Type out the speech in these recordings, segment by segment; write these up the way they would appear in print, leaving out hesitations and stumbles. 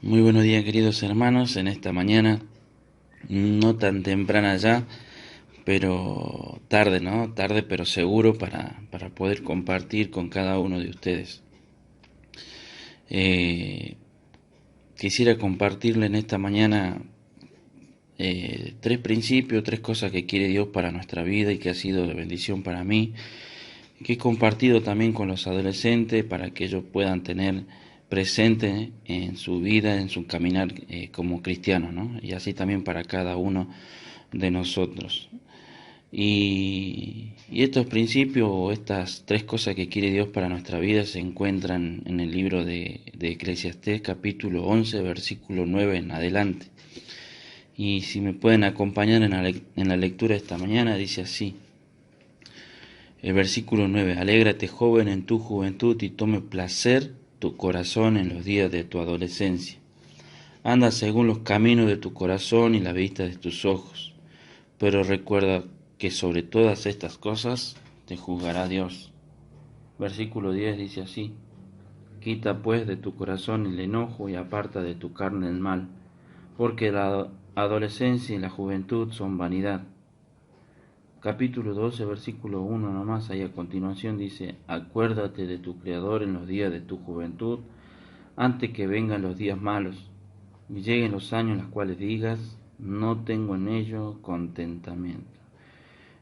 Muy buenos días, queridos hermanos, en esta mañana, no tan temprana ya, pero tarde, ¿no? Tarde, pero seguro para poder compartir con cada uno de ustedes. Eh, Quisiera compartirle en esta mañana tres principios, tres cosas que quiere Dios para nuestra vida y que ha sido de bendición para mí, que he compartido también con los adolescentes para que ellos puedan tener presente en su vida, en su caminar como cristianos, ¿no? Y así también para cada uno de nosotros. Y estos principios o estas tres cosas que quiere Dios para nuestra vida se encuentran en el libro de Eclesiastés capítulo 11 versículo 9 en adelante. Y si me pueden acompañar en la lectura esta mañana, dice así. El versículo 9: Alégrate, joven, en tu juventud, y tome placer tu corazón en los días de tu adolescencia. Anda según los caminos de tu corazón y la vista de tus ojos. Pero recuerda que sobre todas estas cosas te juzgará Dios. Versículo 10 dice así: Quita pues de tu corazón el enojo y aparta de tu carne el mal, porque la adolescencia y la juventud son vanidad. Capítulo 12, versículo 1 nomás, ahí a continuación dice: Acuérdate de tu Creador en los días de tu juventud, antes que vengan los días malos, y lleguen los años en los cuales digas, no tengo en ello contentamiento.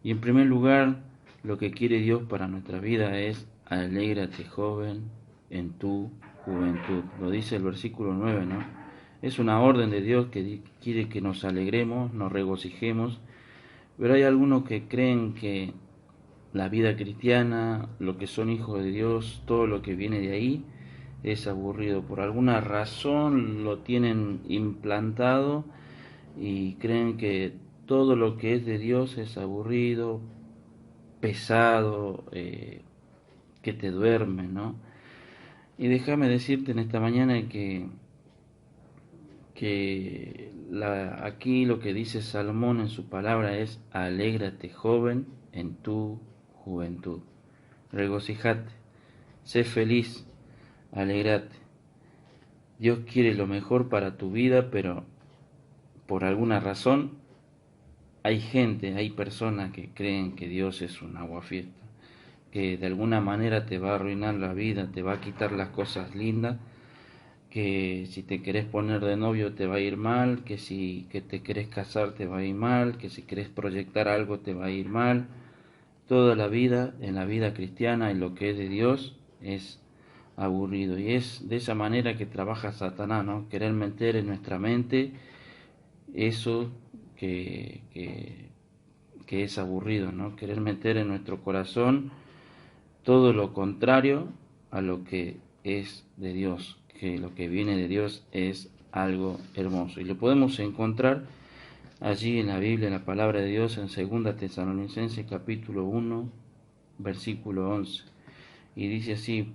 Y en primer lugar, lo que quiere Dios para nuestra vida es: alégrate, joven, en tu juventud. Lo dice el versículo 9, ¿no? Es una orden de Dios que quiere que nos alegremos, nos regocijemos, pero hay algunos que creen que la vida cristiana, lo que son hijos de Dios, todo lo que viene de ahí, es aburrido. Por alguna razón lo tienen implantado y creen que todo lo que es de Dios es aburrido, pesado, que te duerme, ¿no? Y déjame decirte en esta mañana que aquí lo que dice Salomón en su palabra es: alégrate, joven, en tu juventud. Regocijate, sé feliz, alégrate. Dios quiere lo mejor para tu vida, pero por alguna razón hay gente, hay personas que creen que Dios es un aguafiesta, que de alguna manera te va a arruinar la vida, te va a quitar las cosas lindas, que si te querés poner de novio te va a ir mal, que si que te querés casar te va a ir mal, que si querés proyectar algo te va a ir mal. Toda la vida, en la vida cristiana, en lo que es de Dios, es aburrido. Y es de esa manera que trabaja Satanás, ¿no? Querer meter en nuestra mente eso que, que, que es aburrido, ¿no? Querer meter en nuestro corazón todo lo contrario a lo que es de Dios, que lo que viene de Dios es algo hermoso. Y lo podemos encontrar allí en la Biblia, en la palabra de Dios, en 2 Tesalonicenses capítulo 1, versículo 11. Y dice así: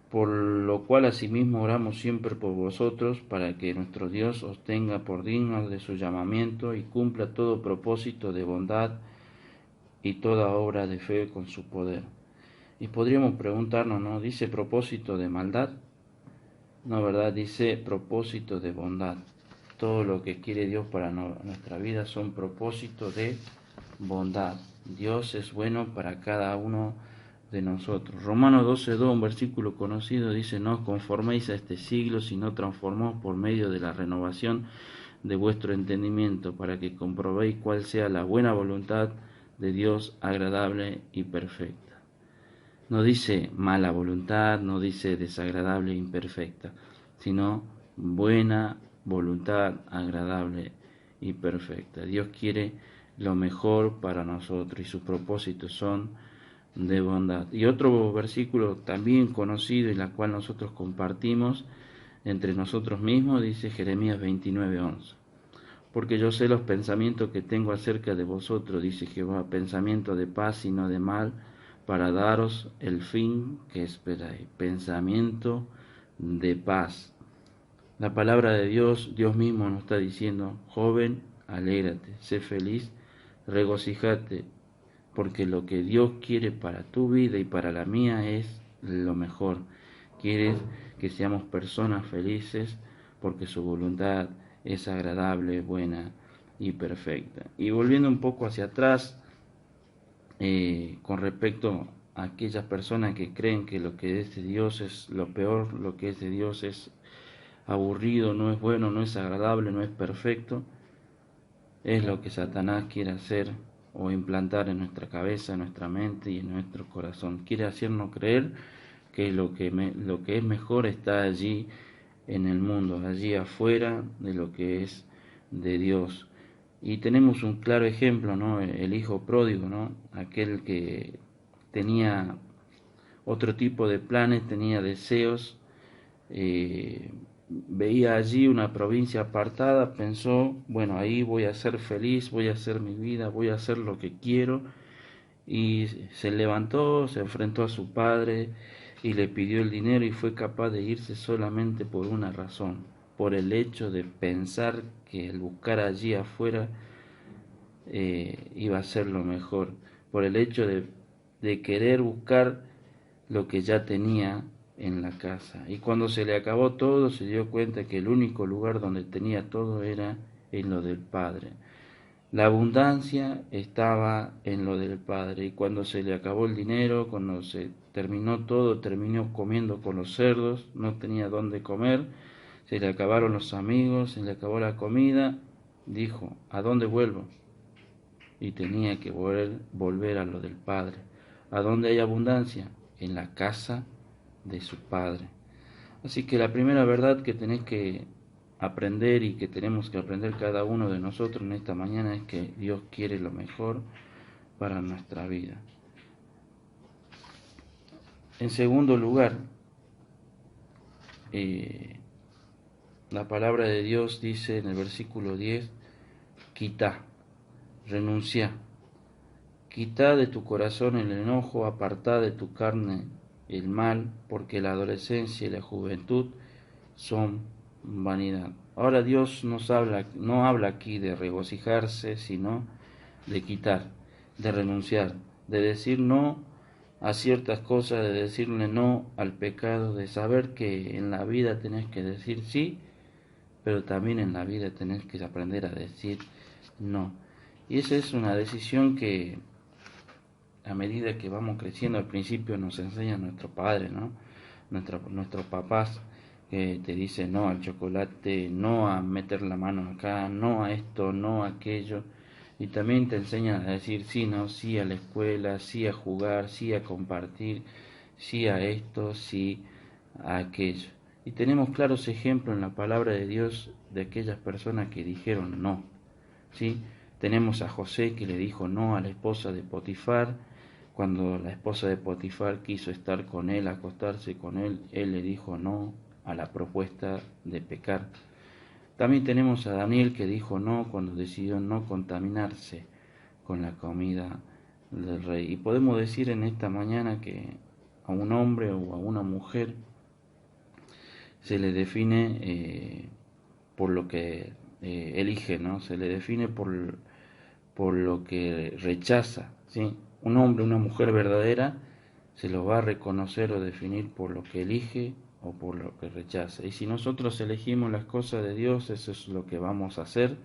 por lo cual asimismo oramos siempre por vosotros, para que nuestro Dios os tenga por dignos de su llamamiento y cumpla todo propósito de bondad y toda obra de fe con su poder. Y podríamos preguntarnos, ¿no? ¿Dice propósito de maldad? No, ¿verdad? Dice propósito de bondad. Todo lo que quiere Dios para nuestra vida son propósitos de bondad. Dios es bueno para cada uno de nosotros. Romanos 12:2, un versículo conocido, dice: no os conforméis a este siglo, sino transformaos por medio de la renovación de vuestro entendimiento, para que comprobéis cuál sea la buena voluntad de Dios, agradable y perfecta. No dice mala voluntad, no dice desagradable e imperfecta, sino buena voluntad, agradable y perfecta. Dios quiere lo mejor para nosotros y sus propósitos son de bondad. Y otro versículo también conocido y la cual nosotros compartimos entre nosotros mismos, dice Jeremías 29:11. Porque yo sé los pensamientos que tengo acerca de vosotros, dice Jehová, pensamiento de paz y no de mal, para daros el fin que esperáis. Pensamiento de paz. La palabra de Dios, Dios mismo nos está diciendo: joven, alégrate, sé feliz, regocíjate, porque lo que Dios quiere para tu vida y para la mía es lo mejor. Quiere que seamos personas felices, porque su voluntad es agradable, buena y perfecta. Y volviendo un poco hacia atrás, con respecto a aquellas personas que creen que lo que es de Dios es lo peor, lo que es de Dios es aburrido, no es bueno, no es agradable, no es perfecto, es lo que Satanás quiere hacer o implantar en nuestra cabeza, en nuestra mente y en nuestro corazón. Quiere hacernos creer que lo que es mejor está allí en el mundo, allí afuera de lo que es de Dios. Y tenemos un claro ejemplo, ¿no? El hijo pródigo, ¿no? Aquel que tenía otro tipo de planes, tenía deseos, veía allí una provincia apartada, pensó, bueno, ahí voy a ser feliz, voy a hacer mi vida, voy a hacer lo que quiero, y se levantó, se enfrentó a su padre y le pidió el dinero y fue capaz de irse solamente por una razón, por el hecho de pensar que el buscar allí afuera iba a ser lo mejor, por el hecho de querer buscar lo que ya tenía en la casa. Y cuando se le acabó todo, se dio cuenta que el único lugar donde tenía todo era en lo del Padre. La abundancia estaba en lo del Padre. Y cuando se le acabó el dinero, cuando se terminó todo, terminó comiendo con los cerdos, no tenía dónde comer, se le acabaron los amigos, se le acabó la comida, dijo, ¿a dónde vuelvo? Y tenía que volver a lo del Padre. ¿A dónde hay abundancia? En la casa de su Padre. Así que la primera verdad que tenés que aprender y que tenemos que aprender cada uno de nosotros en esta mañana es que Dios quiere lo mejor para nuestra vida. En segundo lugar, la palabra de Dios dice en el versículo 10, quita, renuncia. Quita de tu corazón el enojo, apartá de tu carne el mal, porque la adolescencia y la juventud son vanidad. Ahora Dios no habla aquí de regocijarse, sino de quitar, de renunciar, de decir no a ciertas cosas, de decirle no al pecado, de saber que en la vida tenés que decir sí, pero también en la vida tenés que aprender a decir no. Y esa es una decisión que a medida que vamos creciendo, al principio nos enseña nuestro padre, ¿no? Nuestros papás que te dicen no al chocolate, no a meter la mano acá, no a esto, no a aquello. Y también te enseñan a decir sí, no, sí a la escuela, sí a jugar, sí a compartir, sí a esto, sí a aquello. Y tenemos claros ejemplos en la palabra de Dios de aquellas personas que dijeron no, ¿sí? Tenemos a José que le dijo no a la esposa de Potifar. Cuando la esposa de Potifar quiso estar con él, acostarse con él, él le dijo no a la propuesta de pecar. También tenemos a Daniel que dijo no cuando decidió no contaminarse con la comida del rey. Y podemos decir en esta mañana que a un hombre o a una mujer se le define por lo que elige, ¿no? Se le define por lo que rechaza, ¿sí? Un hombre, una mujer verdadera se lo va a reconocer o definir por lo que elige o por lo que rechaza. Y si nosotros elegimos las cosas de Dios, eso es lo que vamos a hacer.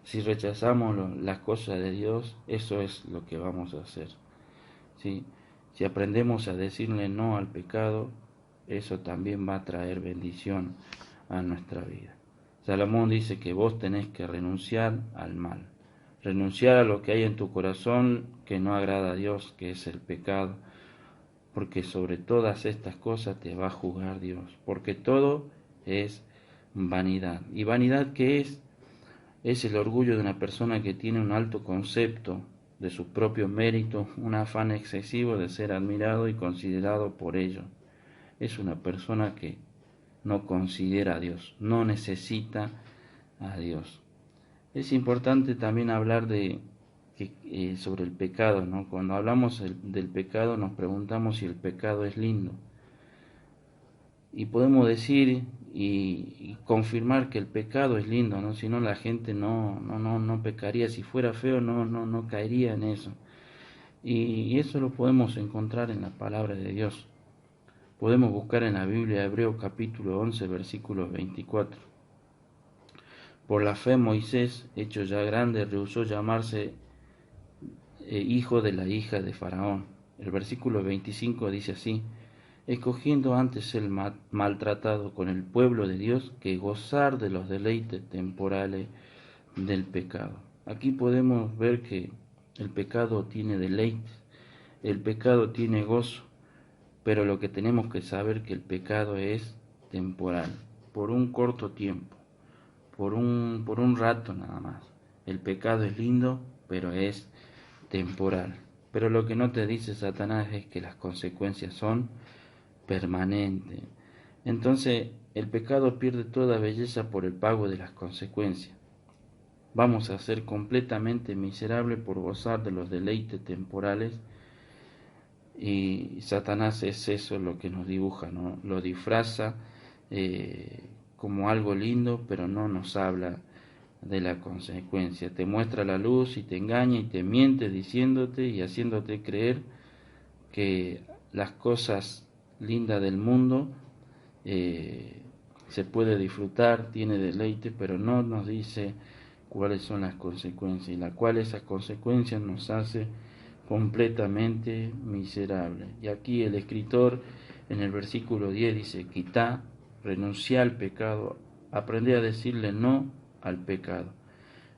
Si rechazamos las cosas de Dios, eso es lo que vamos a hacer, ¿sí? Si aprendemos a decirle no al pecado, eso también va a traer bendición a nuestra vida. Salomón dice que vos tenés que renunciar al mal, renunciar a lo que hay en tu corazón que no agrada a Dios, que es el pecado, porque sobre todas estas cosas te va a juzgar Dios, porque todo es vanidad. ¿Y vanidad qué es? Es el orgullo de una persona que tiene un alto concepto de sus propios méritos, un afán excesivo de ser admirado y considerado por ellos. Es una persona que no considera a Dios, no necesita a Dios. Es importante también hablar sobre el pecado, ¿no? Cuando hablamos del pecado nos preguntamos si el pecado es lindo. Y podemos decir y confirmar que el pecado es lindo, ¿no? Si no la gente no pecaría, si fuera feo no caería en eso. Y eso lo podemos encontrar en la palabra de Dios. Podemos buscar en la Biblia Hebreos capítulo 11 versículos 24. Por la fe Moisés, hecho ya grande, rehusó llamarse hijo de la hija de Faraón. El versículo 25 dice así: escogiendo antes ser maltratado con el pueblo de Dios que gozar de los deleites temporales del pecado. Aquí podemos ver que el pecado tiene deleites, el pecado tiene gozo, pero lo que tenemos que saber que el pecado es temporal, por un corto tiempo, por un rato nada más. El pecado es lindo, pero es temporal. Pero lo que no te dice Satanás es que las consecuencias son permanentes. Entonces el pecado pierde toda belleza por el pago de las consecuencias. Vamos a ser completamente miserables por gozar de los deleites temporales, y Satanás es eso lo que nos dibuja, ¿no? Lo disfraza como algo lindo, pero no nos habla de la consecuencia. Te muestra la luz y te engaña y te miente diciéndote y haciéndote creer que las cosas lindas del mundo se puede disfrutar, tiene deleite, pero no nos dice cuáles son las consecuencias, y la cual esas consecuencias nos hace completamente miserables. Y aquí el escritor en el versículo 10 dice: quitá, renunciá al pecado, aprendé a decirle no al pecado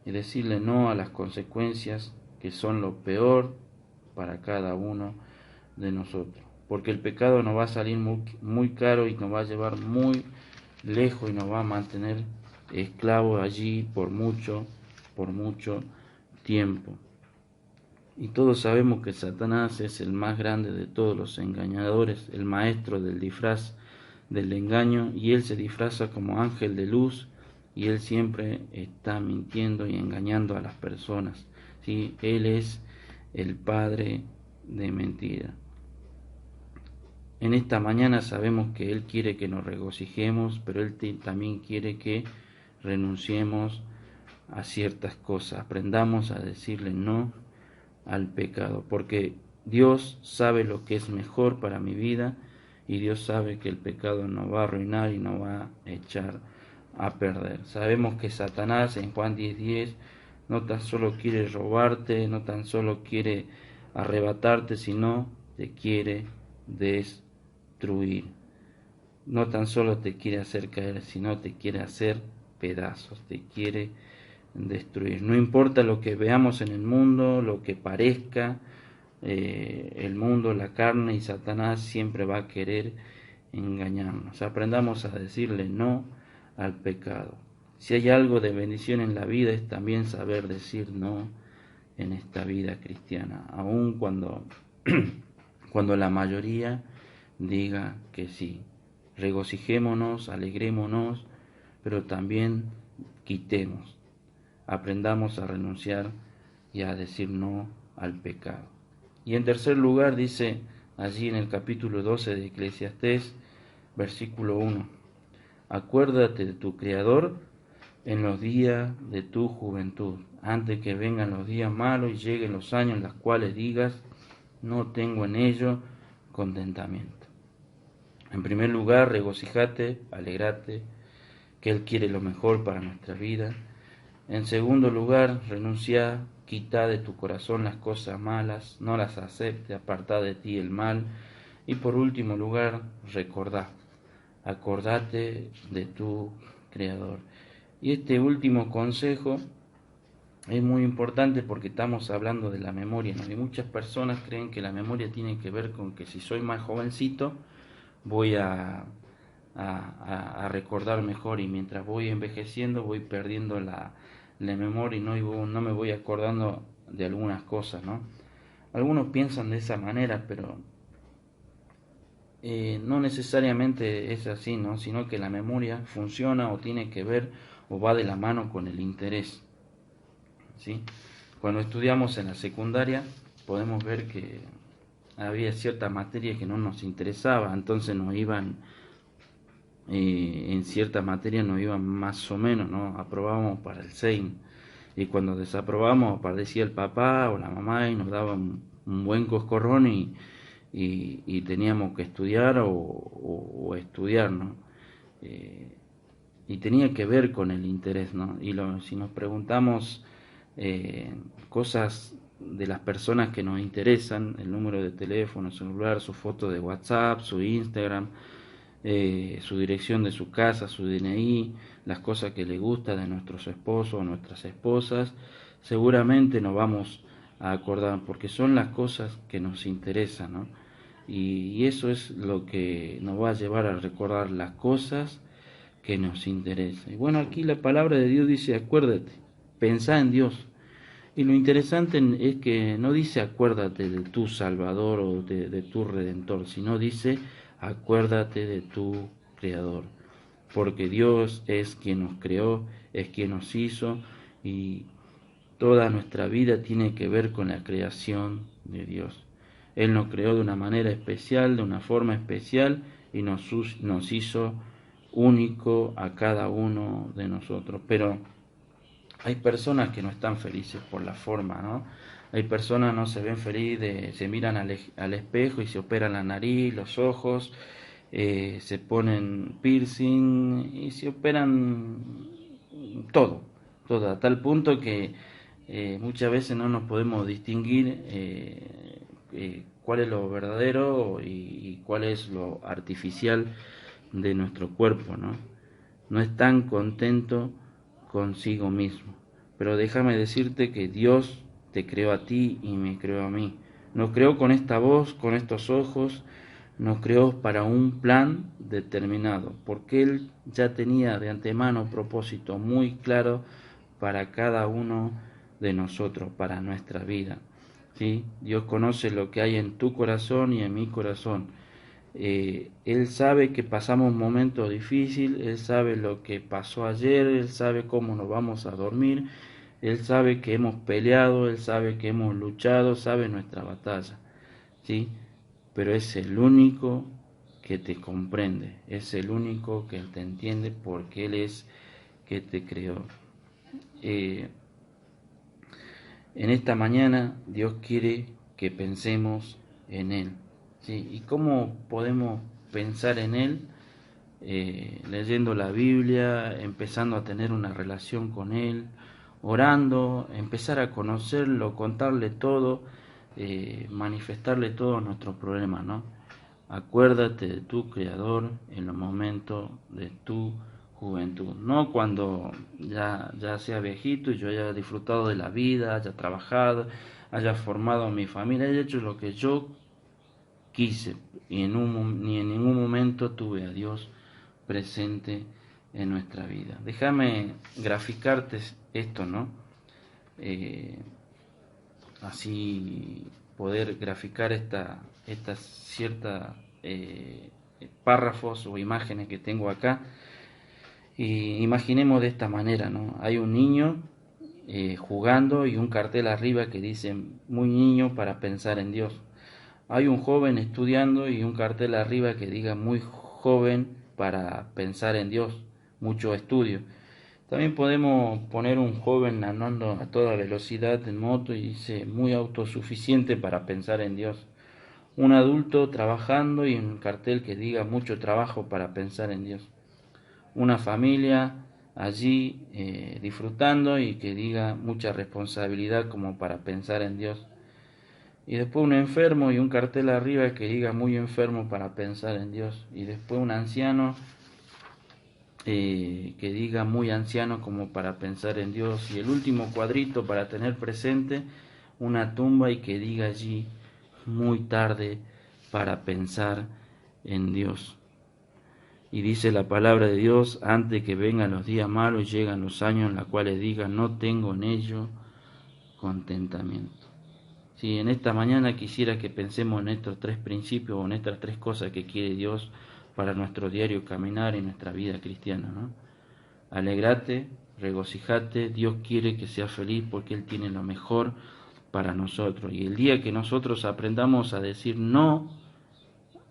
y decirle no a las consecuencias que son lo peor para cada uno de nosotros, porque el pecado nos va a salir muy caro y nos va a llevar muy lejos y nos va a mantener esclavos allí por mucho tiempo. Y todos sabemos que Satanás es el más grande de todos los engañadores, el maestro del disfraz del engaño, y él se disfraza como ángel de luz, y él siempre está mintiendo y engañando a las personas, ¿sí? Él es el padre de mentira. En esta mañana sabemos que él quiere que nos regocijemos, pero él también quiere que renunciemos a ciertas cosas, aprendamos a decirle no al pecado, porque Dios sabe lo que es mejor para mi vida, y Dios sabe que el pecado nos va a arruinar y nos va a echar a perder. Sabemos que Satanás en Juan 10:10 no tan solo quiere robarte, no tan solo quiere arrebatarte, sino te quiere destruir. No tan solo te quiere hacer caer, sino te quiere hacer pedazos, te quiere destruir. No importa lo que veamos en el mundo, lo que parezca, el mundo, la carne y Satanás siempre va a querer engañarnos. Aprendamos a decirle no al pecado. Si hay algo de bendición en la vida, es también saber decir no en esta vida cristiana, aun cuando la mayoría diga que sí. Regocijémonos, alegrémonos, pero también quitemos. Aprendamos a renunciar y a decir no al pecado. Y en tercer lugar dice allí en el capítulo 12 de Eclesiastés, versículo 1: acuérdate de tu Creador en los días de tu juventud, antes que vengan los días malos y lleguen los años en los cuales digas: no tengo en ello contentamiento. En primer lugar, regocijate, alegrate, que Él quiere lo mejor para nuestra vida. En segundo lugar, renuncia, quita de tu corazón las cosas malas, no las acepte, aparta de ti el mal. Y por último lugar, recordá, acordate de tu Creador. Y este último consejo es muy importante porque estamos hablando de la memoria, ¿no? Y muchas personas creen que la memoria tiene que ver con que si soy más jovencito voy a recordar mejor, y mientras voy envejeciendo voy perdiendo la memoria y no me voy acordando de algunas cosas, ¿no? Algunos piensan de esa manera, pero no necesariamente es así, ¿no? Sino que la memoria funciona o tiene que ver o va de la mano con el interés, ¿sí? Cuando estudiamos en la secundaria podemos ver que había cierta materia que no nos interesaba, entonces nos iban en cierta materia nos iban más o menos, ¿no? Aprobábamos para el 6, y cuando desaprobábamos aparecía el papá o la mamá y nos daban un buen coscorrón y teníamos que estudiar o estudiar, ¿no? y tenía que ver con el interés, ¿no? Si nos preguntamos cosas de las personas que nos interesan, el número de teléfono, celular, su foto de WhatsApp, su Instagram, su dirección de su casa, su DNI, las cosas que le gusta de nuestros esposos o nuestras esposas, seguramente nos vamos a acordar, porque son las cosas que nos interesan, ¿no? Y eso es lo que nos va a llevar a recordar las cosas que nos interesan. Y bueno, aquí la palabra de Dios dice, acuérdate, pensá en Dios. Y lo interesante es que no dice acuérdate de tu Salvador o de tu Redentor, sino dice acuérdate de tu Creador. Porque Dios es quien nos creó, es quien nos hizo y toda nuestra vida tiene que ver con la creación de Dios. Él nos creó de una manera especial, de una forma especial y nos hizo único a cada uno de nosotros. Pero hay personas que no están felices por la forma, ¿no? Hay personas que no se ven felices, se miran al espejo y se operan la nariz, los ojos, se ponen piercing y se operan todo, todo, a tal punto que muchas veces no nos podemos distinguir cuál es lo verdadero y cuál es lo artificial de nuestro cuerpo, ¿no? No están contentos consigo mismo. Pero déjame decirte que Dios te creó a ti y me creó a mí. Nos creó con esta voz, con estos ojos, nos creó para un plan determinado, porque Él ya tenía de antemano propósito muy claro para cada uno de nosotros, para nuestra vida. ¿Sí? Dios conoce lo que hay en tu corazón y en mi corazón. Él sabe que pasamos momentos difíciles, Él sabe lo que pasó ayer, Él sabe cómo nos vamos a dormir, Él sabe que hemos peleado, Él sabe que hemos luchado, sabe nuestra batalla, ¿sí? Pero es el único que te comprende, es el único que te entiende porque Él es que te creó. En esta mañana Dios quiere que pensemos en Él. ¿Sí? ¿Y cómo podemos pensar en Él? Leyendo la Biblia, empezando a tener una relación con Él, orando, empezar a conocerlo, contarle todo, manifestarle todos nuestros problemas, ¿no? Acuérdate de tu Creador en los momentos de tu juventud, no cuando ya sea viejito y yo haya disfrutado de la vida, haya trabajado, haya formado mi familia, haya hecho lo que yo quise y ni en ningún momento tuve a Dios presente en nuestra vida. Déjame graficarte esto, ¿no? Así poder graficar estas ciertas párrafos o imágenes que tengo acá. Y imaginemos de esta manera, ¿no? Hay un niño jugando y un cartel arriba que dice muy niño para pensar en Dios. Hay un joven estudiando y un cartel arriba que diga muy joven para pensar en Dios, mucho estudio. También podemos poner un joven andando a toda velocidad en moto y dice muy autosuficiente para pensar en Dios. Un adulto trabajando y un cartel que diga mucho trabajo para pensar en Dios. Una familia allí disfrutando y que diga mucha responsabilidad como para pensar en Dios. Y después un enfermo y un cartel arriba que diga muy enfermo para pensar en Dios. Y después un anciano que diga muy anciano como para pensar en Dios. Y el último cuadrito para tener presente una tumba y que diga allí muy tarde para pensar en Dios. Y dice la palabra de Dios, antes que vengan los días malos, llegan los años en los cuales diga, no tengo en ello contentamiento. Si en esta mañana quisiera que pensemos en estos tres principios o en estas tres cosas que quiere Dios para nuestro diario caminar y nuestra vida cristiana, ¿no? Alegrate, regocijate, Dios quiere que seas feliz porque Él tiene lo mejor para nosotros. Y el día que nosotros aprendamos a decir no,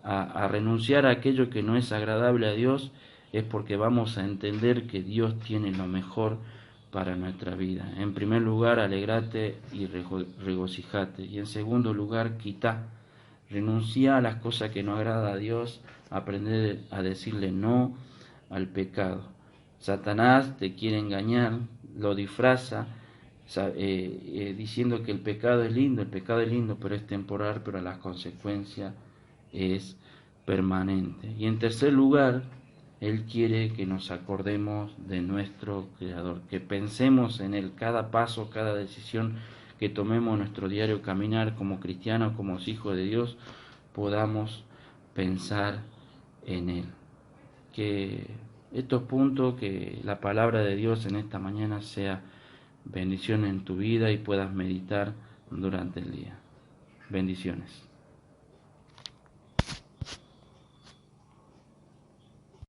a renunciar a aquello que no es agradable a Dios, es porque vamos a entender que Dios tiene lo mejor para nuestra vida. En primer lugar, alegrate y regocijate. Y en segundo lugar, quita, renuncia a las cosas que no agrada a Dios, aprender a decirle no al pecado. Satanás te quiere engañar, lo disfraza diciendo que el pecado es lindo, pero es temporal, pero la consecuencia es permanente. Y en tercer lugar, Él quiere que nos acordemos de nuestro Creador, que pensemos en Él cada paso, cada decisión que tomemos en nuestro diario caminar como cristianos, como hijos de Dios, podamos pensar en Él. Que estos puntos, que la palabra de Dios en esta mañana sea bendición en tu vida y puedas meditar durante el día. Bendiciones.